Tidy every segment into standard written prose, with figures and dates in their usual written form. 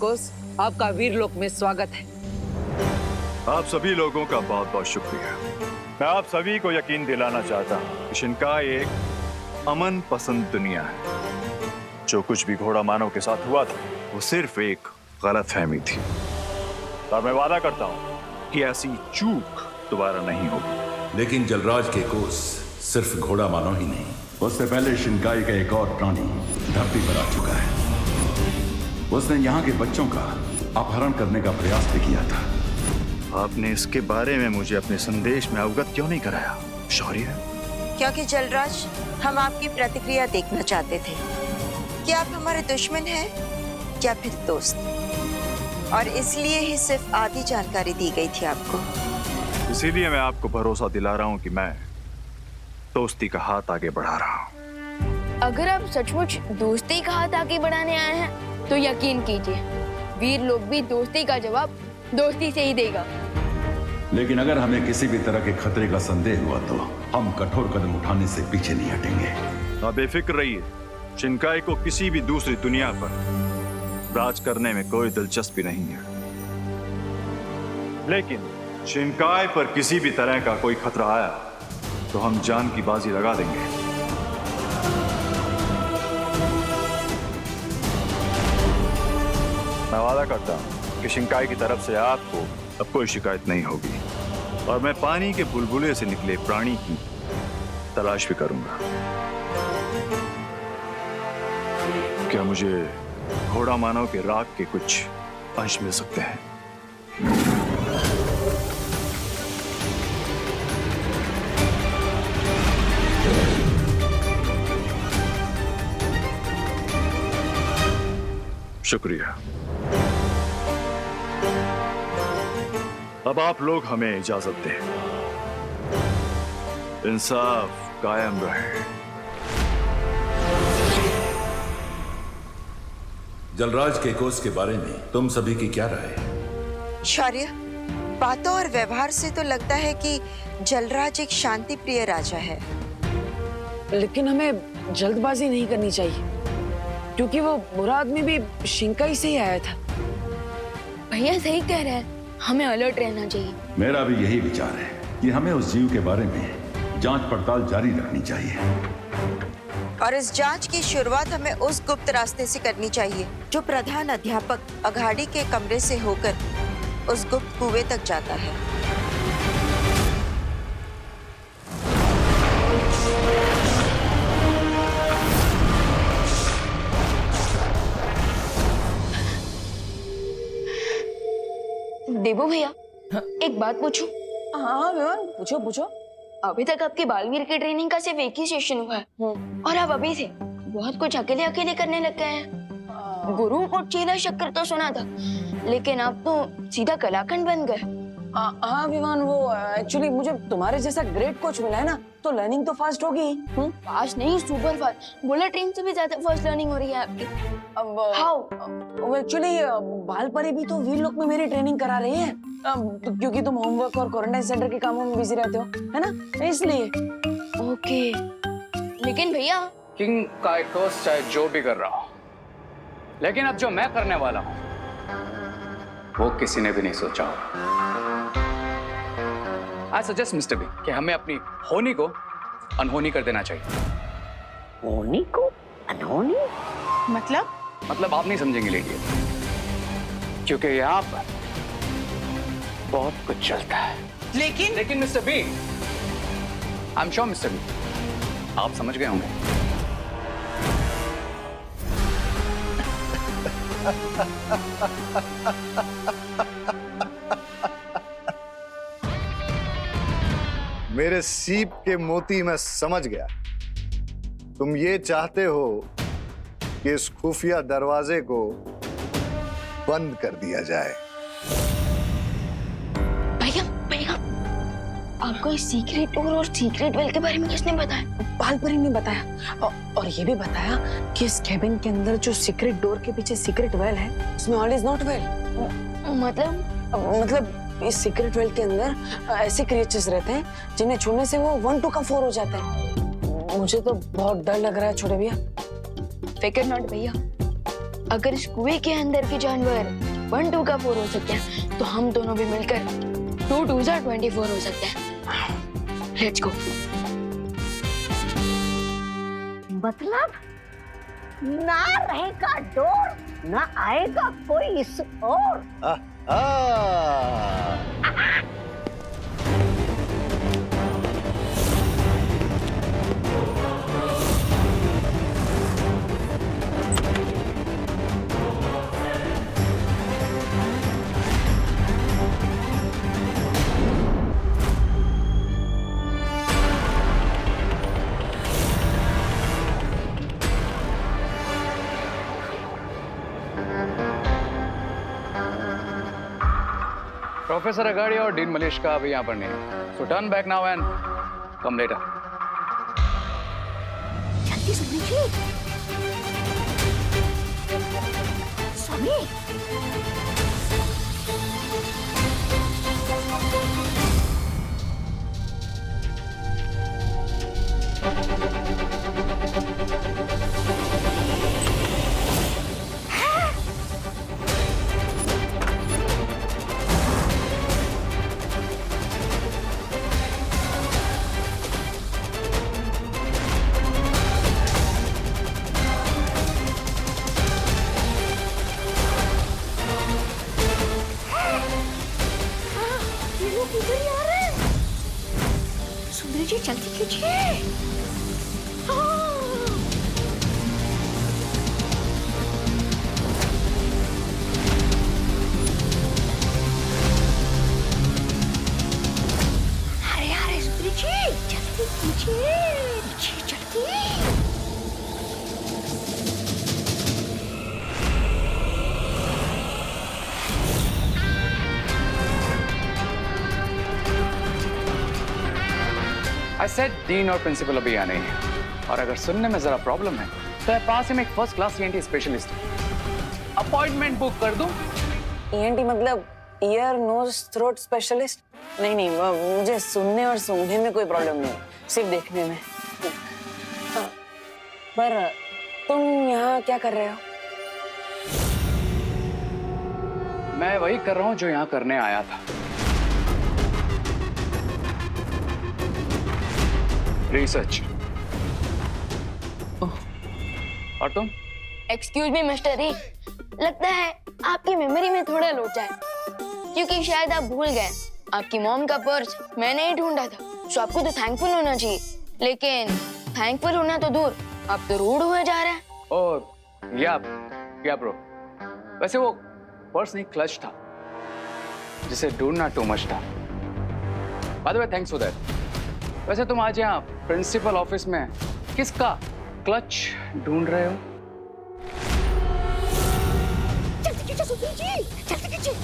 कोस, आपका वीरलोक में स्वागत है। आप सभी लोगों का बहुत बहुत शुक्रिया। मैं आप सभी को यकीन दिलाना चाहता हूँ कि शिनकाई एक अमन पसंद दुनिया है। जो कुछ भी घोड़ा मानव के साथ हुआ था वो सिर्फ एक गलतफहमी थी, और मैं वादा करता हूँ कि ऐसी चूक दोबारा नहीं होगी। लेकिन जलराज के कोस सिर्फ घोड़ा मानो ही नहीं, उससे पहले शिनकाई का एक और प्राणी धरती पर आ चुका है। उसने यहाँ के बच्चों का अपहरण करने का प्रयास भी किया था। आपने इसके बारे में मुझे अपने संदेश में अवगत क्यों नहीं कराया शौर्य? क्योंकि जलराज, हम आपकी प्रतिक्रिया देखना चाहते थे कि आप हमारे दुश्मन हैं या फिर दोस्त, और इसलिए ही सिर्फ आधी जानकारी दी गई थी आपको। इसीलिए मैं आपको भरोसा दिला रहा हूँ कि मैं दोस्ती का हाथ आगे बढ़ा रहा हूँ। अगर आप सचमुच दोस्ती का हाथ आगे बढ़ाने आए हैं तो यकीन कीजिए, वीर लोग भी दोस्ती का जवाब दोस्ती से ही देगा। लेकिन अगर हमें किसी भी तरह के खतरे का संदेह हुआ तो हम कठोर कदम उठाने से पीछे नहीं हटेंगे। आप बेफिक्र रहिए, शिनकाई को किसी भी दूसरी दुनिया पर राज करने में कोई दिलचस्पी नहीं है। लेकिन शिनकाई पर किसी भी तरह का कोई खतरा आया तो हम जान की बाजी लगा देंगे। मैं वादा करता हूं कि शिनकाई की तरफ से आपको अब कोई शिकायत नहीं होगी, और मैं पानी के बुलबुले से निकले प्राणी की तलाश भी करूंगा। क्या मुझे घोड़ा मानव के राग के कुछ अंश मिल सकते हैं? शुक्रिया। अब आप लोग हमें इजाजत दें। इंसाफ कायम रहे। जलराज के कोस के बारे में तुम सभी की क्या राय है? शौर्य, बातों और व्यवहार से तो लगता है कि जलराज एक शांति प्रिय राजा है। लेकिन हमें जल्दबाजी नहीं करनी चाहिए, क्योंकि वो बुरा आदमी भी शिनकाई से ही आया था। भैया सही कह रहे हैं, हमें अलर्ट रहना चाहिए। मेरा भी यही विचार है कि हमें उस जीव के बारे में जांच पड़ताल जारी रखनी चाहिए। और इस जांच की शुरुआत हमें उस गुप्त रास्ते से करनी चाहिए जो प्रधान अध्यापक अघाड़ी के कमरे से होकर उस गुप्त कुएं तक जाता है। देवो भैया, एक बात पूछूं? हाँ विवान, पूछो पूछो। अभी तक आपकी बालवीर की ट्रेनिंग का सिर्फ एक ही सेशन हुआ है, और आप अभी से बहुत कुछ अकेले अकेले करने लग गए हैं। गुरु को चीला शक्कर तो सुना था, लेकिन आप तो सीधा कलाखंड बन गए। हाँ विवान, वो एक्चुअली मुझे तुम्हारे जैसा ग्रेट कोच मिला है ना, तो लर्निंग तो फास्ट होगी। फास्ट नहीं, सुपर फास्ट। बुलेट ट्रेन से भी ज्यादा फास्ट लर्निंग हो रही है आपकी। अब हाउ? एक्चुअली बालपरी भी तो वीरलोक में मेरी ट्रेनिंग करा रही है, क्योंकि तुम होमवर्क और क्वारंटाइन सेंटर के कामों में बिजी रहते हो, है ना, इसलिए। ओके, लेकिन भैया किंग काइकोस चाहे जो भी कर रहा हो, लेकिन अब जो मैं करने वाला हूं वो किसी ने भी नहीं सोचा होगा। आई सजेस्ट मिस्टर बी कि हमें अपनी होनी को अनहोनी कर देना चाहिए। होनी को अनहोनी? मतलब आप नहीं समझेंगे लेडी, क्योंकि यहाँ पर बहुत कुछ चलता है। लेकिन mister B, I am sure mister B, आप समझ गए होंगे। मेरे सीप के मोती मैं समझ गया। तुम ये चाहते हो कि इस खुफिया दरवाजे को बंद कर दिया जाए। भैया, आपको इस सीक्रेट डोर और सीक्रेट वेल के बारे में किसने बताया? बालपरी ने बताया, और ये भी बताया कि इस केबिन के अंदर जो सीक्रेट डोर के पीछे सीक्रेट वेल है, उसमें ऑल इज नॉट वेल। मतलब इस सीक्रेट वेल के अंदर ऐसे क्रिएचर्स रहते हैं जिन्हें छूने से वो 1 2 का 4 हो जाता है। मुझे तो बहुत डर लग रहा है छोटे भैया। फिकर नॉट भैया, अगर इस कुएं के अंदर के जानवर 1 2 का 4 हो सकते हैं, तो हम दोनों भी मिलकर 2 2 24 हो सकते हैं। Let's go. मतलब ना रहेगा डोर, ना आएगा कोई इस ओर। प्रोफेसर अगाड़ी और डीन मलेश का अभी यहाँ पर नहीं है, सो turn back now and come later. जल्दी सुनी जी। स्वामी सुंदरी जी जल्दी कीजिए। अरे अरे सुंदरी जी जल्दी कीजिए, जल्दी। आई सेड डीन और प्रिंसिपल अभी यहाँ नहीं है, और अगर सुनने में जरा प्रॉब्लम है तो पास ही में एक first class ENT specialist appointment book कर दूं। ENT मतलब ईयर नोज थ्रोट स्पेशलिस्ट? नहीं नहीं, मुझे सुनने और सूंघने में कोई प्रॉब्लम नहीं, सिर्फ देखने में। पर तुम यहाँ क्या कर रहे हो? मैं वही कर रहा हूँ जो यहाँ करने आया था, रिसर्च। और तुम? एक्सक्यूज मी मिस्टर री, लगता है आपकी मेमोरी में थोड़ा लोचा है, क्योंकि शायद आप भूल गए आपकी मॉम का पर्स मैंने ही ढूंढा था। सो आपको तो थैंकफुल होना चाहिए, लेकिन थैंकफुल होना तो दूर, आप तो रूड हुए जा रहे हैं। ओह या ब्रो, वैसे वो पर्स नहीं क्लच था, जिसे ढूंढना टू मच था। By the way thanks for that. वैसे तुम आज यहाँ प्रिंसिपल ऑफिस में किसका क्लच ढूंढ रहे हो? जल्दी कीजिए सुंदरी जी, जल्दी कीजिए।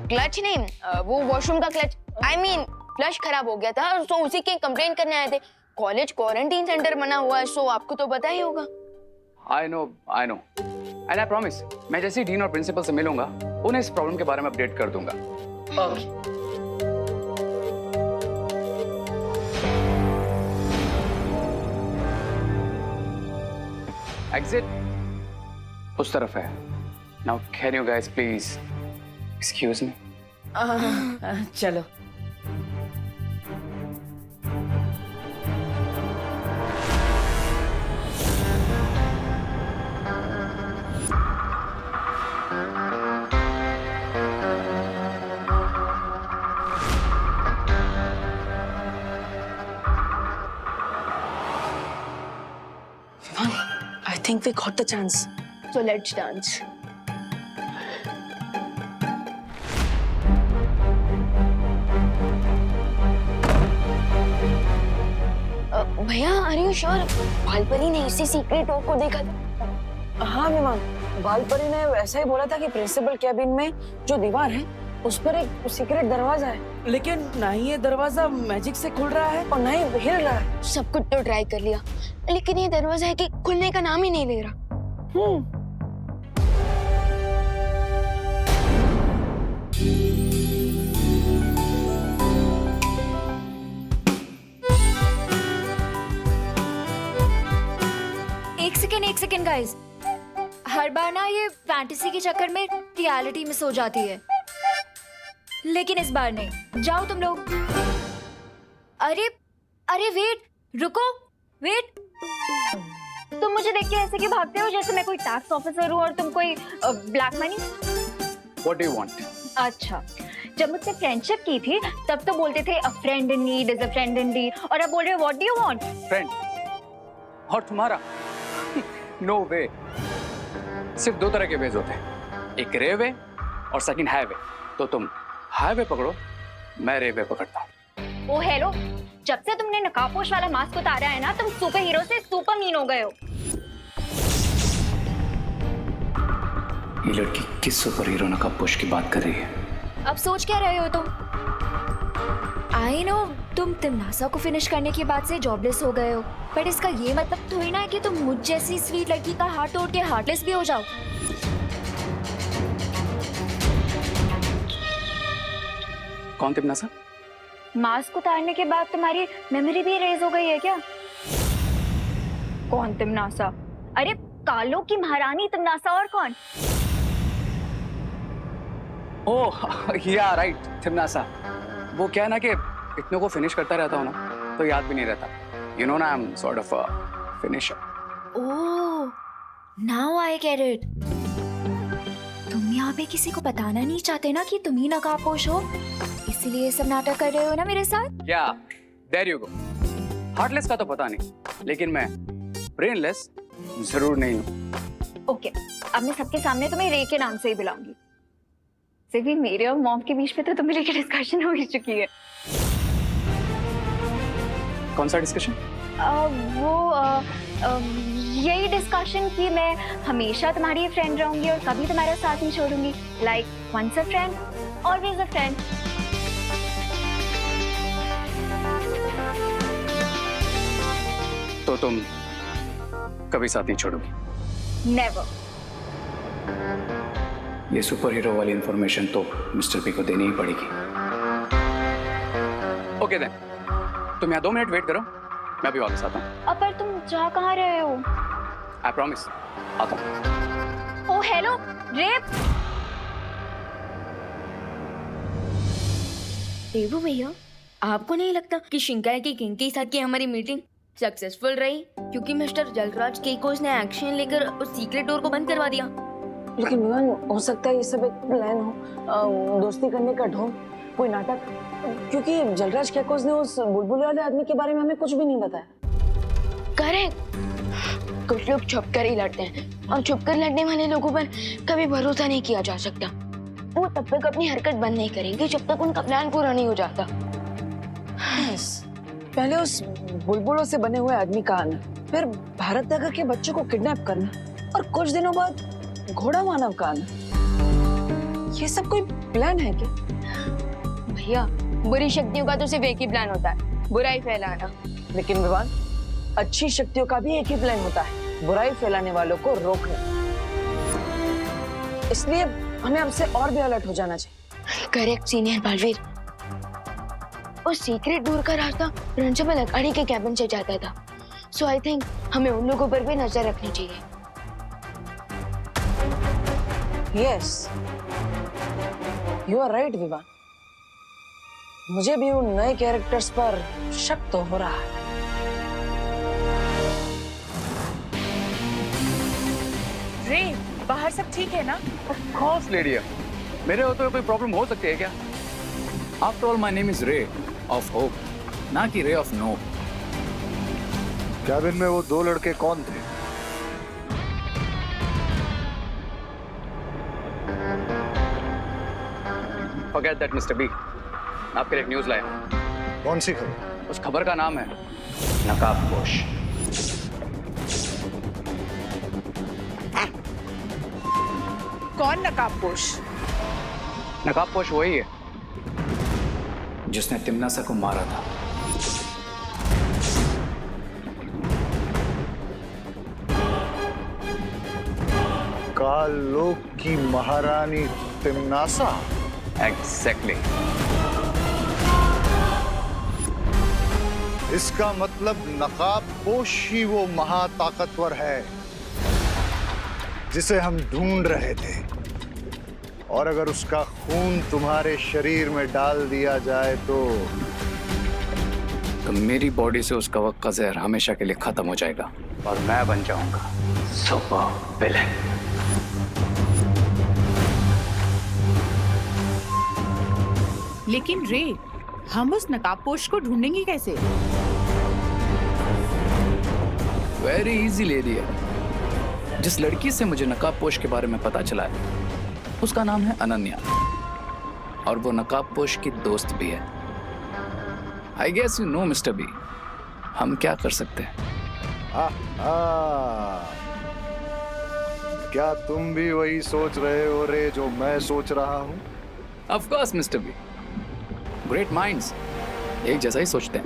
क्लच नहीं, वो वॉशरूम का क्लच, आई मीन फ्लश खराब हो गया था, सो उसी की कंप्लेंट करने आए थे। कॉलेज क्वारंटीन सेंटर बना हुआ है, सो आपको तो पता ही होगा। I know and I promise, मैं जैसे ही डीन और प्रिंसिपल से मिलूंगा उन्हें इस प्रॉब्लम के बारे में अपडेट कर दूंगा। एग्जिट उस तरफ है। Now can you guys please excuse me? चलो। I think we got the chance. So let's dance. भैया, आर यू श्योर बालपरी ने इसी सीक्रेट डोर को देखा था? हाँ विमान, बालपरी ने वैसा ही बोला था कि प्रिंसिपल कैबिन में जो दीवार है उस पर एक सीक्रेट दरवाजा है, लेकिन ना ही ये दरवाजा मैजिक से खुल रहा है। और ना ही हिल रहा है। सब कुछ तो ट्राई कर लिया, लेकिन ये दरवाजा है कि खुलने का नाम ही नहीं ले रहा। एक सेकेंड गाइस, हर बार ना ये फैंटेसी के चक्कर में रियलिटी मिस हो जाती है, लेकिन इस बार नहीं। जाओ तुम लोग। अरे अरे वेट, रुको, वेट। तुम मुझे देख के ऐसे क्यों भागते हो जैसे मैं कोई टैक्स ऑफिसर हूँ और तुम कोई black money? What do you want? अच्छा, जब मुझसे फ्रेंडशिप की थी तब तो बोलते थे a friend in need is a friend in deed, और अब बोल रहे हो what do you want? Friend? और तुम्हारा? No way. सिर्फ दो तरह के वेज होते हैं, एक रे वे और सेकंड हाईवे। तो तुम हाईवे पकड़ो, मैं रे वे पकड़ता हूँ। ओ हेलो, जब से तुमने नकाबपोश वाला मास्क उतारा है ना, तुम सुपर हीरो से सुपर मीन हो गए हो। ये लड़की किस सुपर हीरो नकाबपोश की बात कर रही है? अब सोच क्या रहे हो तुम? आई नो तुम तिमनासा को फिनिश करने के बाद से जॉबलेस हो गए हो, बट इसका ये मतलब थोड़ी ना है कि तुम मुझ जैसी स्वीट लड़की का हार्ट तोड़ के हार्टलेस भी हो जाओ। कौन तिमनासा? मास्क उतारने के बाद तुम्हारी मेमोरी भी इरेज हो गई है क्या? कौन तिमनासा? अरे कालो की महारानी तिमनासा, और कौन? ओह या राइट, तिमनासा। वो क्या है ना कि इतनों को फिनिश करता रहता हूँ ना, तो याद भी नहीं रहता। यू नो ना, I am sort of a finisher. Oh, now I get it. तुम यहाँ पे किसी को बताना नहीं चाहते ना कि तुम ही नकाबपोश हो, इसीलिए ये सब नाटक कर रहे हो ना मेरे साथ? क्या? There you go. हार्टलेस का तो पता नहीं, लेकिन मैं ब्रेनलेस जरूर नहीं हूँ। ओके, अब मैं सबके सामने तुम्हें रे के नाम से ही बुलाऊंगी। सिर्फ मेरे और मॉम के बीच में तो तुम्हें लेकर डिस्कशन हो ही चुकी है। कौन सा डिस्कशन? यही डिस्कशन कि मैं हमेशा तुम्हारी फ्रेंड रहूंगी और कभी तुम्हारा साथ नहीं छोड़ूंगी। Like once a friend always a friend. तो तुम कभी साथ नहीं छोड़ोगी? नेवर। ये सुपर हीरो वाली इंफॉर्मेशन तो मिस्टर पी को देनी ही पड़ेगी। ओके देन, तुम यहाँ 2 मिनट वेट करो, मैं भी वापस आता हूँ। अब पर तुम जा कहाँ रहे हो? आई प्रॉमिस, आता हूँ। ओ हेलो, रेप। देवू भैया, आपको नहीं लगता कि शिंकाई की किंग के साथ की हमारी मीटिंग सक्सेसफुल रही, क्योंकि मिस्टर जलराज केकोस ने एक्शन लेकर उस सीक्रेट डोर को बंद करवा दिया? लेकिन विवान, हो सकता है ये सब एक प्लान हो, दोस्ती करने का ढोंग, कोई नाटक, क्योंकि जलराज केकोस ने उस बुलबुल वाले आदमी के बारे में हमें कुछ भी नहीं बताया। करेक्ट। कुछ लोग छुप कर ही लड़ते हैं, और छुप कर लड़ने वाले लोगों पर कभी भरोसा नहीं किया जा सकता। वो तब तक अपनी हरकत बंद नहीं करेंगे जब तक उनका प्लान पूरा नहीं हो जाता। yes. पहले उस बुलबुलों से बने हुए आदमी का आना, फिर भारत नगर के बच्चों को किडनैप करना, और कुछ दिनों बाद घोड़ा मानव का आना। ये सब कोई प्लान है क्या? भैया, बुरी शक्तियों का तो सिर्फ एक ही प्लान होता है, बुराई फैलाना। लेकिन विवान, अच्छी शक्तियों का भी एक ही प्लान होता है, बुराई फैलाने वालों को रोकना। इसलिए हमें अब से और भी अलर्ट हो जाना चाहिए। Correct senior Baalveer. उस सीक्रेट डोर का रास्ता प्रिंसिपल अकाड़ी के कैबिन से जाता था, सो आई थिंक हमें उन लोगों पर भी नजर रखनी चाहिए। Yes, you are right Vivaan. मुझे भी उन नए कैरेक्टर्स पर शक तो हो रहा है। रे, बाहर सब ठीक है ना? खास लेडी, मेरे होते हुए कोई प्रॉब्लम हो सकती है क्या? After all my name is ray of hope, ना कि रे ऑफ नो। कैबिन में वो 2 लड़के कौन थे? Forget that mister B. आपके लिए एक न्यूज़ लाया। कौन सी खबर? उस खबर का नाम है नकाबपोश। कौन नकाबपोश? नकाबपोश वही है जिसने तिमनासा को मारा था। काल लोक की महारानी तिमनासा। एग्जैक्टली। इसका मतलब नकाबपोश ही वो महाताकतवर है जिसे हम ढूंढ रहे थे। और अगर उसका खून तुम्हारे शरीर में डाल दिया जाए तो मेरी बॉडी से उसका वक्त का जहर हमेशा के लिए खत्म हो जाएगा और मैं बन जाऊंगा सुपर विलेन। लेकिन रे, हम उस नकाबपोश को ढूंढेंगे कैसे? वेरी इजी लेडी है। जिस लड़की से मुझे नकाबपोश के बारे में पता चला है उसका नाम है अनन्या और वो नकाबपोश की दोस्त भी है। I guess you know mister B, हम क्या कर सकते हैं? क्या तुम भी वही सोच रहे हो रे जो मैं सोच रहा हूँ? Of course mister B, great minds एक जैसा ही सोचते हैं।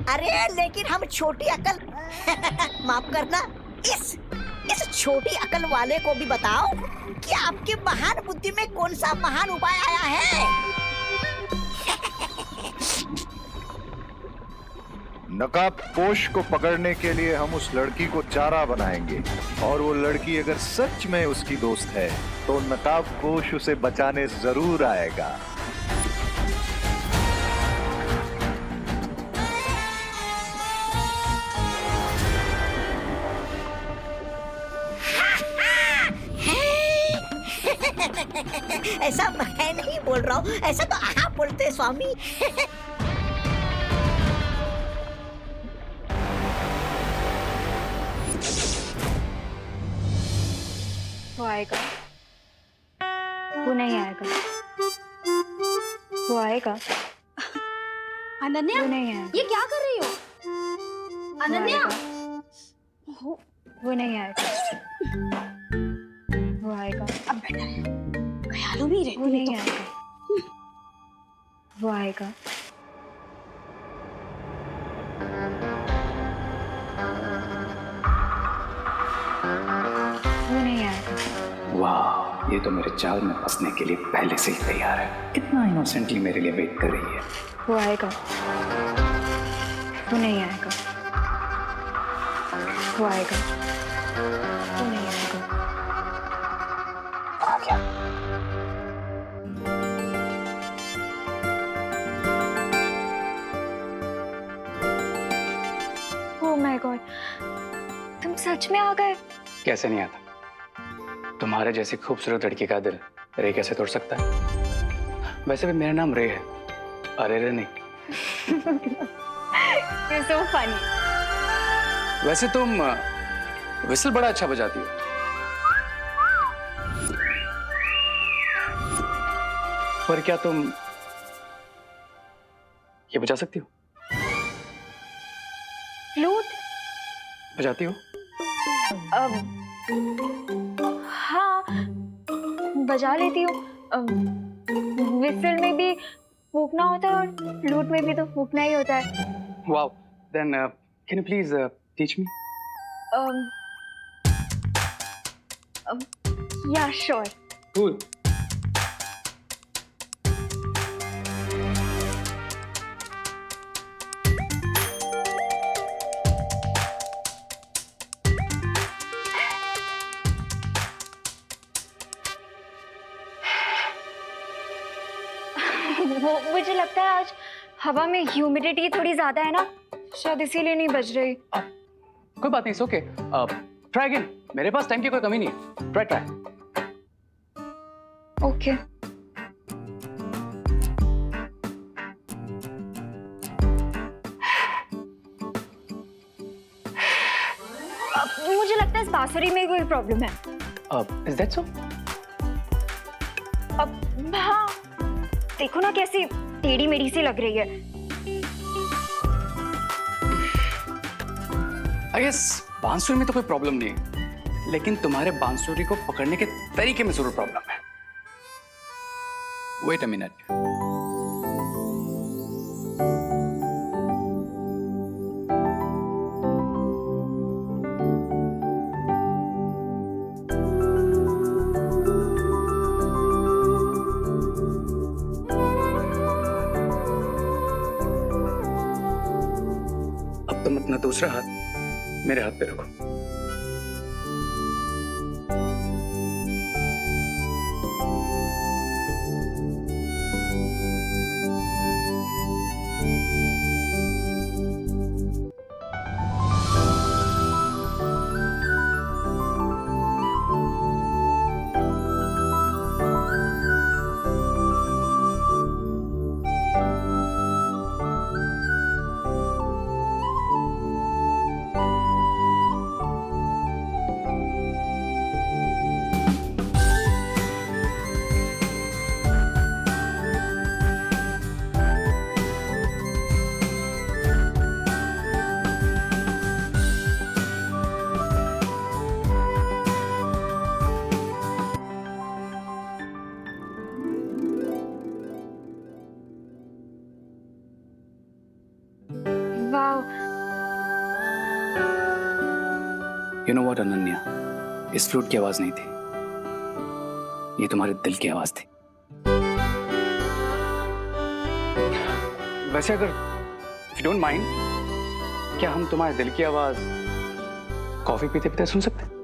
अरे लेकिन हम छोटी अकल माफ करना, इस छोटी अकल वाले को भी बताओ कि आपके महान बुद्धि में कौन सा महान उपाय आया है। नकाबपोश को पकड़ने के लिए हम उस लड़की को चारा बनाएंगे और वो लड़की अगर सच में उसकी दोस्त है तो नकाबपोश उसे बचाने जरूर आएगा। ऐसा मैं नहीं बोल रहा हूँ, ऐसा तो आप बोलते हैं स्वामी। वो आएगा, वो नहीं आएगा, वो आएगा। अनन्या, वो नहीं आएगा, ये क्या कर रही हो? अनन्या, वो नहीं आएगा, वो आएगा। अब बेटा ख्यालों में ही वो नहीं आएगा, वो आएगा। वो नहीं आएगा। वाह, ये तो मेरे जाल में फंसने के लिए पहले से ही तैयार है। कितना इनोसेंटली मेरे लिए वेट कर रही है। वो आएगा, वो नहीं आएगा, वो आएगा, वो नहीं आएगा। आ गया। ओह माय गॉड, तुम सच में आ गए? कैसे नहीं आता? तुम्हारे जैसी खूबसूरत लड़की का दिल रे कैसे तोड़ सकता है? वैसे भी मेरा नाम रे है, अरे रे नहीं। You're so funny. वैसे तुम विसल बड़ा अच्छा बजाती हो। पर क्या तुम ये बजा सकती हो? फ्लूट? बजाती हो? हाँ, बजा लेती हूँ। विसल में भी फूकना होता है और फ्लूट में भी तो फूकना ही होता है। Wow. Then can you please teach me? Yeah, sure. Cool. वो मुझे लगता है आज हवा में ह्यूमिडिटी थोड़ी ज्यादा है ना, शायद इसीलिए नहीं बज रही। कोई बात नहीं, इट्स ओके। ट्राई अगेन, मेरे पास टाइम की कोई कमी नहीं है। ट्राई। ओके। मुझे लगता है इस बांसुरी में कोई प्रॉब्लम है। Is that so? अब हाँ, देखो ना कैसी टेढ़ी मेढ़ी सी लग रही है। आई गेस बांसुरी में तो कोई प्रॉब्लम नहीं है, लेकिन तुम्हारे बांसुरी को पकड़ने के तरीके में जरूर प्रॉब्लम है। Wait a minute. अब तुम अपना दूसरा हाथ मेरे हाथ पे रखो। Wow, you know what Ananya, इस फ्लूट की आवाज नहीं थी, ये तुम्हारे दिल की आवाज थी। वैसे अगर इफ यू डोंट माइंड, क्या हम तुम्हारे दिल की आवाज कॉफी पीते पीते सुन सकते हैं?